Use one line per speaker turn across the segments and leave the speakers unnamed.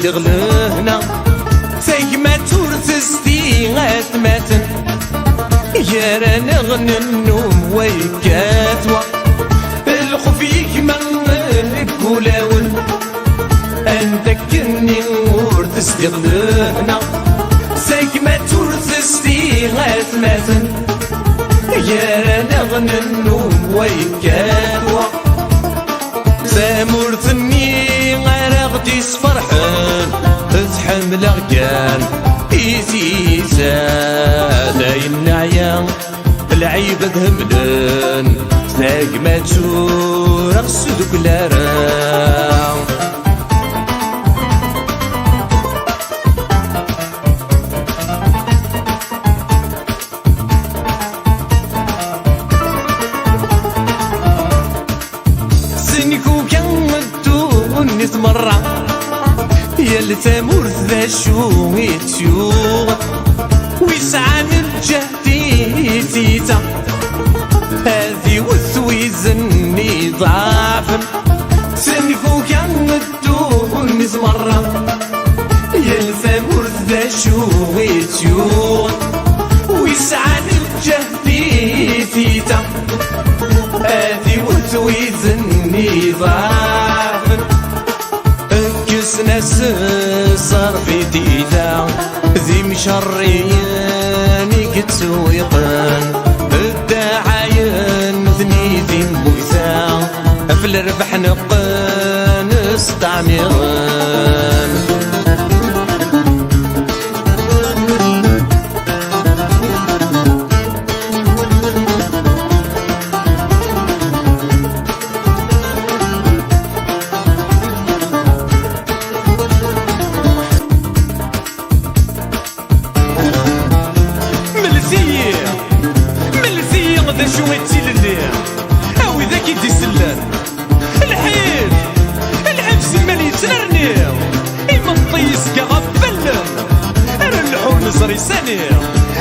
تستغلهنا سيما تورثستي غاتماتن يا رانا غنى النوم ويكاتوا الخفيك من كولاون أنذكرني ورثستغلهنا سيما تورثستي غاتماتن يا رانا غنى النوم ويكاتوا سامورتني غرقتي صفرحان تحمل غكان إيزيزا داين عيان العيب ذهملن تلاق ما تشورق سدوك لاران سنكو كان مدوني مرة يا التامور ذا شو يتشوغ ويسعى من جهدي تيتا هذي وثويزني ضعف سنكو كان مدوني مرة يا التامور ذا شو يتشوغ ويسعى من جهدي تيتا هذي وثويزني ضعف كسناس صار في ديدا ذي مشرياني كتسويقان الداعين ذني ذي مبوثا في الربح نقان استعميغان ذا شو يتسلل او ذاك يتسلل الحين العبس مالي يتنرني اما نطيس كغفل انا الحور نزري ساني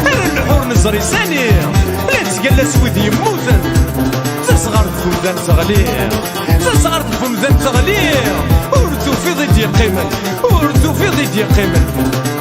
انا الحور نزري ساني لا تقلس وذي يموتن تصغر فمذان تغليه تصغر فمذان تغليه ورثو في ضد يقيمن ورثو في ضد يقيمن